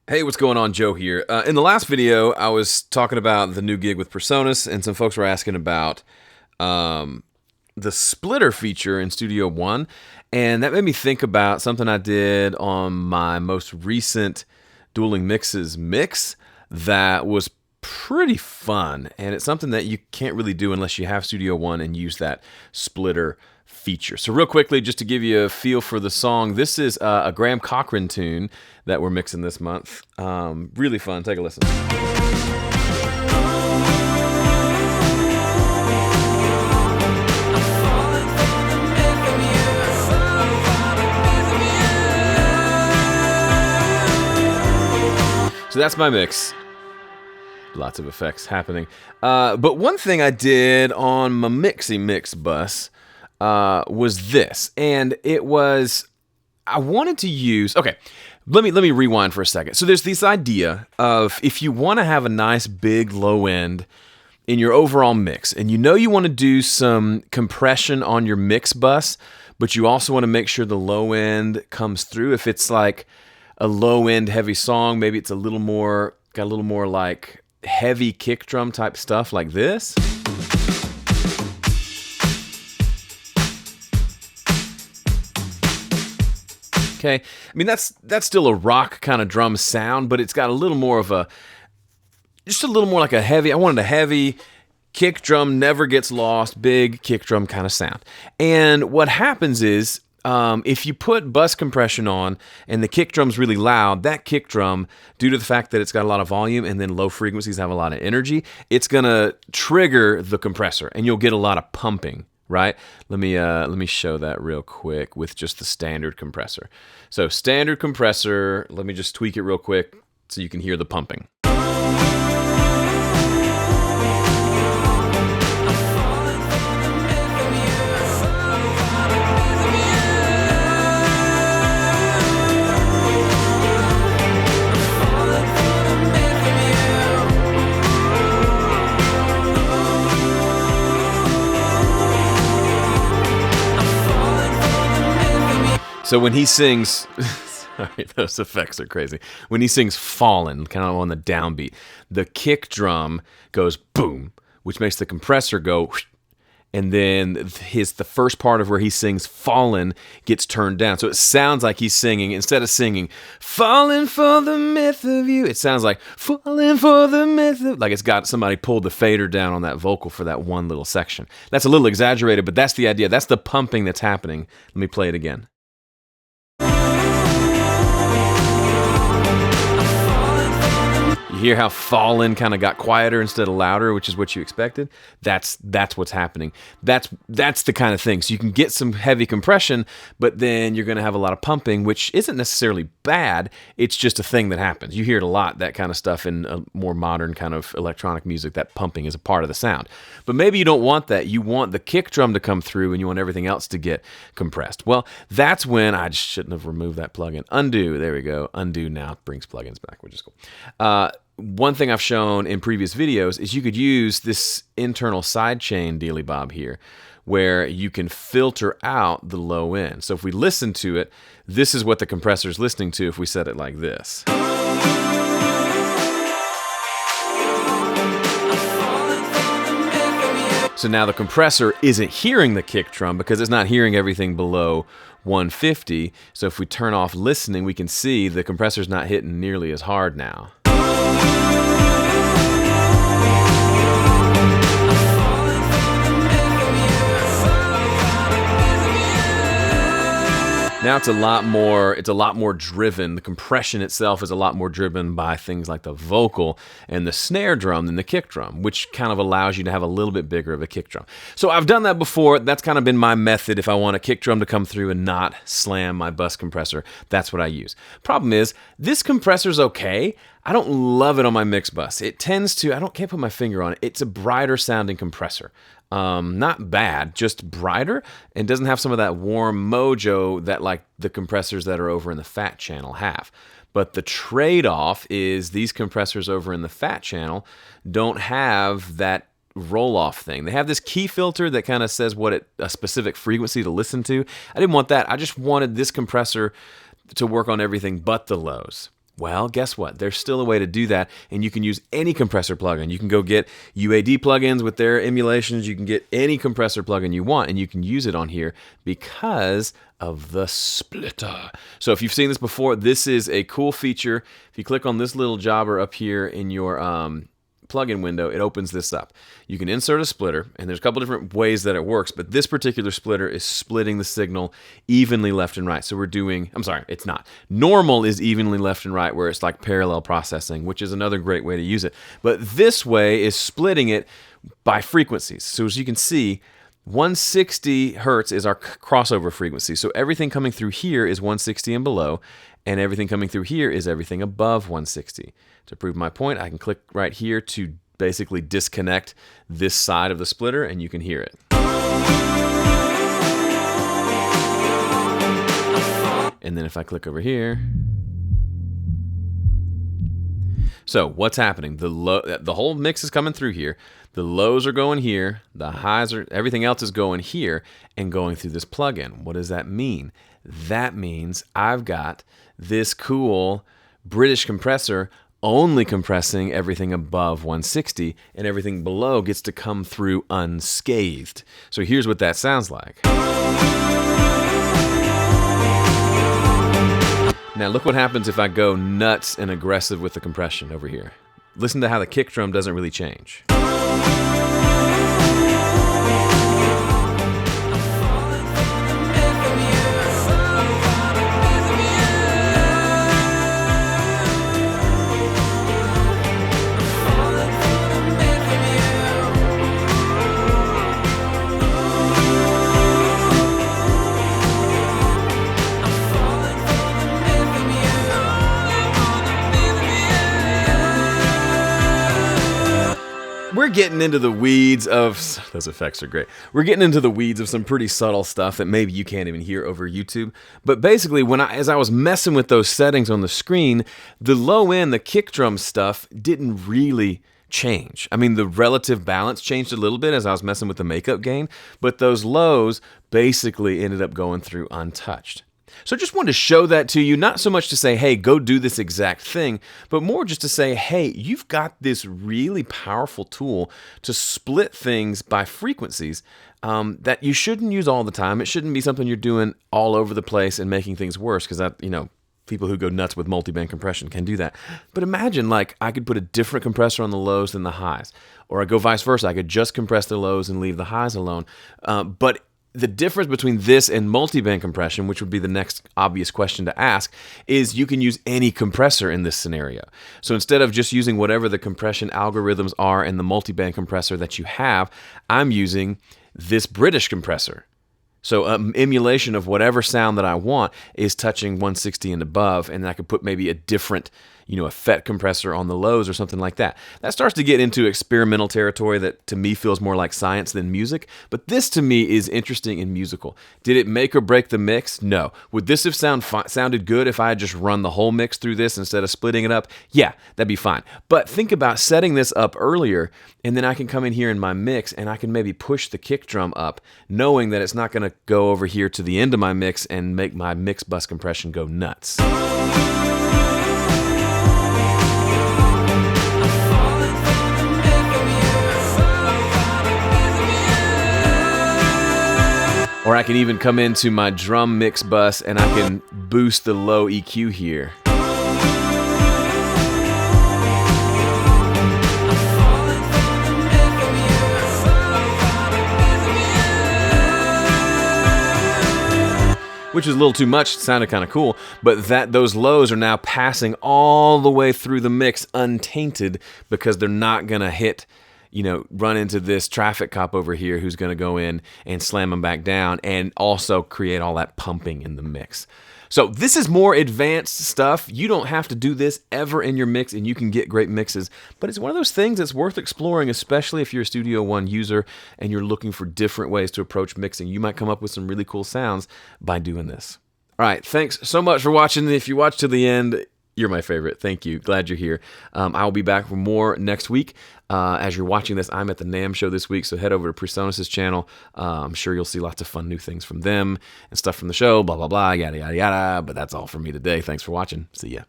Hey, what's going on? Joe here. In the last video, I was talking about the new gig with Personas, and some folks were asking about the splitter feature in Studio One, and that made me think about something I did on my most recent Dueling Mixes mix that was pretty fun, and it's something that you can't really do unless you have Studio One and use that splitter feature. So real quickly, just to give you a feel for the song, this is a Graham Cochran tune that we're mixing this month. Really fun. Take a listen. So that's my mix. Lots of effects happening. But one thing I did on my Mixy Mix bus was this, and it was, I wanted to use, okay, let me rewind for a second. So there's this idea of if you want to have a nice big low end in your overall mix, and you want to do some compression on your mix bus, but you also want to make sure the low end comes through. If it's like a low end heavy song, maybe it's got a little more like heavy kick drum type stuff like this. Okay, I mean that's still a rock kind of drum sound, but it's got a little more of just a little more like a heavy. I wanted a heavy kick drum, never gets lost, big kick drum kind of sound. And what happens is, if you put bus compression on and the kick drum's really loud, that kick drum, due to the fact that it's got a lot of volume and then low frequencies have a lot of energy, it's gonna trigger the compressor and you'll get a lot of pumping. Right? Let me show that real quick with just the standard compressor. So standard compressor, let me just tweak it real quick so you can hear the pumping. So when he sings, sorry, those effects are crazy. When he sings Fallen, kind of on the downbeat, the kick drum goes boom, which makes the compressor go, and then the first part of where he sings Fallen gets turned down. So it sounds like he's singing, instead of singing, Falling for the myth of you, it sounds like, Falling for the myth of, like it's got somebody pulled the fader down on that vocal for that one little section. That's a little exaggerated, but that's the idea. That's the pumping that's happening. Let me play it again. You hear how Fallen kind of got quieter instead of louder, which is what you expected? That's what's happening. That's the kind of thing. So you can get some heavy compression, but then you're going to have a lot of pumping, which isn't necessarily bad. It's just a thing that happens. You hear it a lot, that kind of stuff in a more modern kind of electronic music, that pumping is a part of the sound. But maybe you don't want that. You want the kick drum to come through and you want everything else to get compressed. Well, that's when I just shouldn't have removed that plugin. Undo, there we go. Undo now brings plugins back, which is cool. One thing I've shown in previous videos is you could use this internal sidechain dealy bob here, where you can filter out the low end. So if we listen to it, this is what the compressor is listening to if we set it like this. So now the compressor isn't hearing the kick drum because it's not hearing everything below 150. So if we turn off listening, we can see the compressor's not hitting nearly as hard now. Now it's a lot more driven. The compression itself is a lot more driven by things like the vocal and the snare drum than the kick drum, which kind of allows you to have a little bit bigger of a kick drum. So I've done that before. That's kind of been my method. If I want a kick drum to come through and not slam my bus compressor, that's what I use. Problem is, this compressor's okay. I don't love it on my mix bus. It tends to, can't put my finger on it. It's a brighter sounding compressor. Not bad, just brighter, and doesn't have some of that warm mojo that like the compressors that are over in the fat channel have. But the trade-off is these compressors over in the fat channel don't have that roll-off thing. They have this key filter that kind of says a specific frequency to listen to. I didn't want that. I just wanted this compressor to work on everything but the lows, Well, guess what? There's still a way to do that, and you can use any compressor plugin. You can go get UAD plugins with their emulations. You can get any compressor plugin you want, and you can use it on here because of the splitter. So if you've seen this before, this is a cool feature. If you click on this little jobber up here in your plugin window, it opens this up. You can insert a splitter, and there's a couple different ways that it works, but this particular splitter is splitting the signal evenly left and right. So we're doing, I'm sorry, it's not. Normal is evenly left and right, where it's like parallel processing, which is another great way to use it. But this way is splitting it by frequencies. So as you can see, 160 hertz is our crossover frequency. So everything coming through here is 160 and below, and everything coming through here is everything above 160. To prove my point, I can click right here to basically disconnect this side of the splitter, and you can hear it. And then if I click over here, so what's happening? The whole mix is coming through here. The lows are going here. The highs are, everything else is going here and going through this plugin. What does that mean? That means I've got this cool British compressor only compressing everything above 160, and everything below gets to come through unscathed. So here's what that sounds like. Now look what happens if I go nuts and aggressive with the compression over here. Listen to how the kick drum doesn't really change. We're getting into the weeds of, those effects are great. We're getting into the weeds of some pretty subtle stuff that maybe you can't even hear over YouTube. But basically, as I was messing with those settings on the screen, the low end, the kick drum stuff didn't really change. I mean, the relative balance changed a little bit as I was messing with the makeup gain, but those lows basically ended up going through untouched. So I just wanted to show that to you, not so much to say, hey, go do this exact thing, but more just to say, hey, you've got this really powerful tool to split things by frequencies that you shouldn't use all the time. It shouldn't be something you're doing all over the place and making things worse, because that, people who go nuts with multi-band compression can do that. But imagine, like, I could put a different compressor on the lows than the highs, or I go vice versa. I could just compress the lows and leave the highs alone. But the difference between this and multi-band compression, which would be the next obvious question to ask, is you can use any compressor in this scenario. So instead of just using whatever the compression algorithms are in the multi-band compressor that you have, I'm using this British compressor. So emulation of whatever sound that I want is touching 160 and above, and I could put maybe a different, a FET compressor on the lows or something like that. That starts to get into experimental territory that to me feels more like science than music, but this to me is interesting and musical. Did it make or break the mix? No. Would this have sounded good if I had just run the whole mix through this instead of splitting it up? Yeah, that'd be fine. But think about setting this up earlier, and then I can come in here in my mix and I can maybe push the kick drum up, knowing that it's not going to go over here to the end of my mix and make my mix bus compression go nuts. Or I can even come into my drum mix bus and I can boost the low EQ here. Which is a little too much. It sounded kind of cool, but those lows are now passing all the way through the mix untainted, because they're not going to hit, run into this traffic cop over here who's going to go in and slam them back down and also create all that pumping in the mix. So this is more advanced stuff. You don't have to do this ever in your mix, and you can get great mixes. But it's one of those things that's worth exploring, especially if you're a Studio One user and you're looking for different ways to approach mixing. You might come up with some really cool sounds by doing this. All right, thanks so much for watching. If you watched to the end, you're my favorite. Thank you. Glad you're here. I'll be back for more next week. As you're watching this, I'm at the NAMM show this week, so head over to Presonus' channel. I'm sure you'll see lots of fun new things from them and stuff from the show, blah, blah, blah, yada, yada, yada. But that's all for me today. Thanks for watching. See ya.